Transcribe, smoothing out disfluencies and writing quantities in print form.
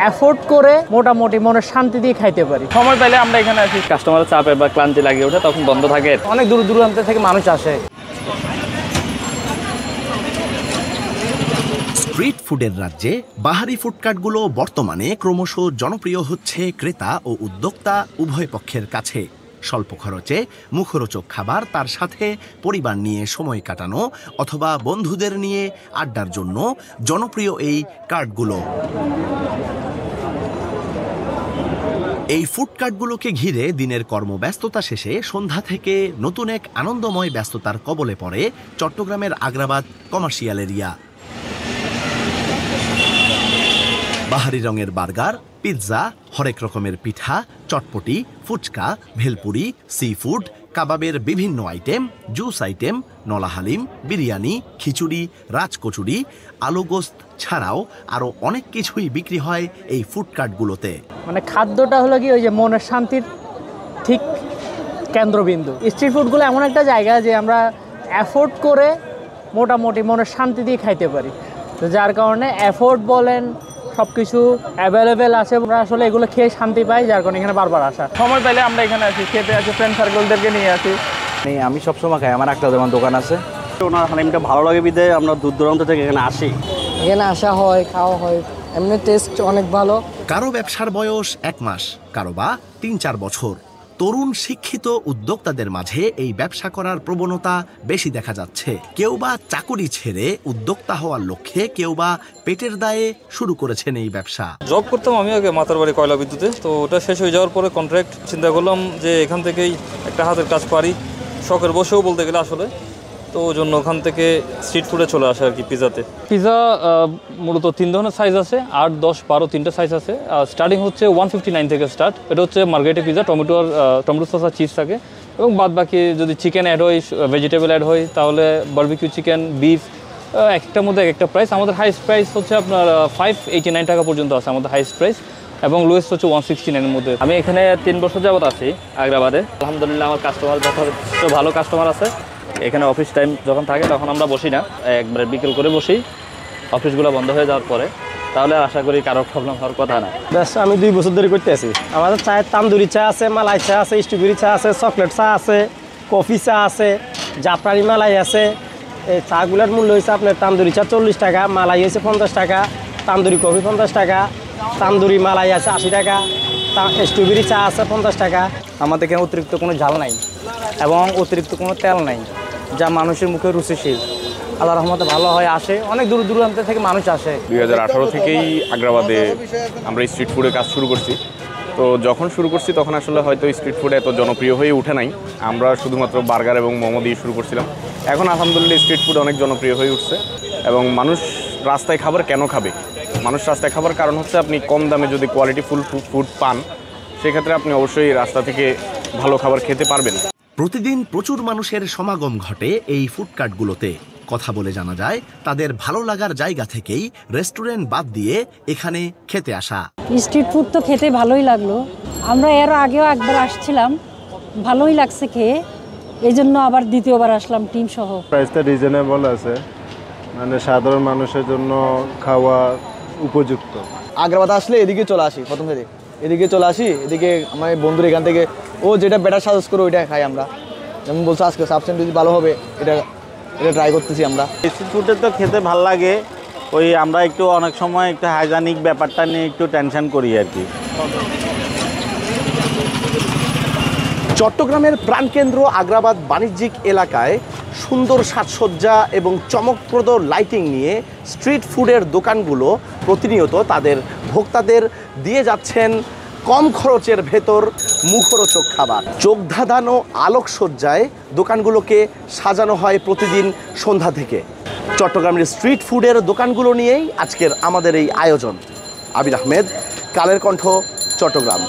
Afford করে মোটামুটি মনের শান্তি দিয়ে খাইতে পারি। সময় পেলে আমরা এখানে আসি, কাস্টমারের চাপে বা ক্লান্তি লাগিয়ে ওঠে তখন বন্ধ থাকে। অনেক দূর দূরান্ত থেকে মানুষ আসে। স্ট্রিট ফুডের রাজ্যে বাহারি ফুডকার্টগুলো বর্তমানে ক্রমশ জনপ্রিয় হচ্ছে ক্রেতা ও উদ্যোক্তা উভয় পক্ষের কাছে। স্বল্প খরচে মুখরোচক খাবার, তার সাথে পরিবার নিয়ে সময় কাটানো অথবা বন্ধুদের নিয়ে আড্ডার জন্য জনপ্রিয় এই কার্টগুলো। এই ফুডকার্টগুলোকে ঘিরে দিনের কর্মব্যস্ততা শেষে সন্ধ্যা থেকে নতুন এক আনন্দময় ব্যস্ততার কবলে পড়ে চট্টগ্রামের আগ্রাবাদ কমার্শিয়াল এরিয়া। বাহারি রঙের বার্গার, পিৎজা, হরেক রকমের পিঠা, চটপটি, ফুচকা, ভেলপুরি, সি ফুড, কাবাবের বিভিন্ন আইটেম, জুস আইটেম, নলা হালিম, বিরিয়ানি, খিচুড়ি, রাজকচুরি, আলু গোস্ত ছাড়াও আরও অনেক কিছুই বিক্রি হয় এই ফুডকার্টগুলোতে। মানে খাদ্যটা হলো কি ওই যে মনের শান্তির ঠিক কেন্দ্রবিন্দু। স্ট্রিট ফুডগুলো এমন একটা জায়গা যে আমরা অ্যাফোর্ড করে মোটামুটি মনের শান্তি দিয়ে খাইতে পারি। তো যার কারণে অ্যাফোর্ড বলেন সব কিছু অ্যাভেলেবেল আছে, আমরা আসলে এগুলো খেয়ে শান্তি পাই, যার কারণে এখানে বারবার আসা। সময় পেলে আমরা এখানে আসি, খেতে আসি, ফ্রেন্ড সার্কেলদেরকে নিয়ে আসি। আমি সবসময় খাই, আমার একটা দোকান আছে। ওনার হালিমটা ভালো লাগে বিধায় আমরা দূর দূরান্ত থেকে এখানে আসি। এখানে আসা হয়, খাওয়া হয়, এমনি টেস্ট অনেক ভালো। কারো ব্যবসার বয়স 1 মাস, কারো বা 3-4 বছর। তরুণ শিক্ষিত উদ্যোক্তাদের মাঝে এই ব্যবসা করার প্রবণতা বেশি দেখা যাচ্ছে। কেউ বা চাকুরি ছেড়ে উদ্যোক্তা হওয়ার লক্ষ্যে, কেউ বা পেটের দায়ে শুরু করেছেন এই ব্যবসা। জব করতাম আমি আগে মাতার বাড়ি কয়লা বিদ্যুতে, তো ওটা শেষ হয়ে যাওয়ার পরে কন্ট্রাক্ট চিন্তা করলাম যে এখান থেকেই একটা হাতের কাজ পারি, শখের বসেও বলতে গেলে আসলে। তো ওই জন্য ওখান থেকে স্ট্রিট ফুডে চলে আসে আর কি। পিজা মূলত 3 ধরনের সাইজ আছে, 8, 10, 12 3টে সাইজ আছে। স্টার্টিং হচ্ছে 159 থেকে স্টার্ট। এটা হচ্ছে মার্গারিটা পিজা, টমেটো সস আর চিজ থাকে, এবং বাদ বাকি যদি চিকেন অ্যাড হয়, ভেজিটেবল অ্যাড হয়, তাহলে বারবিকিউ চিকেন, বিফ, একটার মধ্যে একটা প্রাইস। আমাদের হাইস্ট প্রাইস হচ্ছে আপনার 589 টাকা পর্যন্ত আছে আমাদের হাইস্ট প্রাইস, এবং লোয়েস্ট হচ্ছে 169-এর মধ্যে। আমি এখানে 3 বছর যাবত আছি আগ্রাবাদে। আলহামদুলিল্লাহ আমার কাস্টমার যথেষ্ট ভালো কাস্টমার আছে। এখানে অফিস টাইম যখন থাকে তখন আমরা বসি না, একবারে বিকেল করে বসি, অফিসগুলো বন্ধ হয়ে যাওয়ার পরে। তাহলে আশা করি কারো প্রবলেম হওয়ার কথা না। ব্যাস আমি 2 বছর ধরে করতে আছি। আমাদের চায়ের তান্দুরি চা আছে, মালাই চা আছে, স্ট্রবেরি চা আছে, চকলেট চা আছে, কফি চা আছে, জাফরানি মালাই আছে। এই চাগুলোর মূল্য হয়েছে আপনার তান্দুরি চা 40 টাকা, মালাই হয়েছে 50 টাকা, তান্দুরি কফি 50 টাকা, তান্দুরি মালাই আছে 80 টাকা, স্ট্রবেরি চা আছে 50 টাকা। আমাদের এখানে অতিরিক্ত কোনো ঝাল নাই এবং অতিরিক্ত কোনো তেল নাই, যা মানুষের মুখে রুচিশীল। আল্লাহর রহমতে ভালো হয়, আসে অনেক দূর দূরান্ত থেকে মানুষ আসে। 2018 থেকেই আগ্রাবাদে আমরা স্ট্রিট ফুডের কাজ শুরু করছি। তো যখন শুরু করছি তখন আসলে হয়তো স্ট্রিট ফুড এত জনপ্রিয় হয়ে উঠে নাই, আমরা শুধুমাত্র বার্গার এবং মোমো দিয়ে শুরু করছিলাম। এখন আলহামদুলিল্লাহ স্ট্রিট ফুড অনেক জনপ্রিয় হয়ে উঠছে, এবং মানুষ রাস্তায় খাবার কেন খাবে? মানুষ রাস্তায় খাবার কারণ হচ্ছে আপনি কম দামে যদি কোয়ালিটি ফুড পান, সেক্ষেত্রে আপনি অবশ্যই রাস্তা থেকে ভালো খাবার খেতে পারবেন। প্রতিদিন প্রচুর মানুষের সমাগম ঘটে এই ফুডকার্টগুলোতে। কথা বলে জানা যায় তাদের ভালো লাগার জায়গা থেকেই রেস্টুরেন্ট বাদ দিয়ে এখানে খেতে আসা। স্ট্রিট ফুড তো খেতে ভালোই লাগলো, আমরা এর আগেও একবার আসছিলাম, ভালোই লাগছে খেয়ে, এই জন্য আবার দ্বিতীয়বার আসলাম টিম সহ। প্রাইসটা রিজনেবল আছে, মানে সাধারণ মানুষের জন্য খাওয়া উপযুক্ত। আগ্রাবাদ আসলে এদিকে চলে আসি, প্রথম থেকে এদিকে চলে আসি। এদিকে আমার বন্ধুর এখান থেকে ও যেটা বেটার সাজেস্ট করে ওইটা খাই আমরা। যেমন বলছো আজকে সাবস্টেন্স যদি ভালো হবে, এটা ট্রাই করতেছি আমরা। স্ট্রিট ফুডে তো খেতে ভালো লাগে, ওই আমরা একটু অনেক সময় একটু হাইজানিক ব্যাপারটা নিয়ে একটু টেনশন করি আর কি। চট্টগ্রামের প্রাণকেন্দ্র আগ্রাবাদ বাণিজ্যিক এলাকায় সুন্দর সাজসজ্জা এবং চমকপ্রদ লাইটিং নিয়ে স্ট্রিট ফুডের দোকানগুলো প্রতিনিয়ত তাদের ভোক্তাদের দিয়ে যাচ্ছেন কম খরচের ভেতর মুখরোচক খাবার। চোখ ধাঁধানো আলোকসজ্জায় দোকানগুলোকে সাজানো হয় প্রতিদিন সন্ধ্যা থেকে। চট্টগ্রামের স্ট্রিট ফুডের দোকানগুলো নিয়েই আজকের আমাদের এই আয়োজন। আবির আহমেদ, কালের কণ্ঠ, চট্টগ্রাম।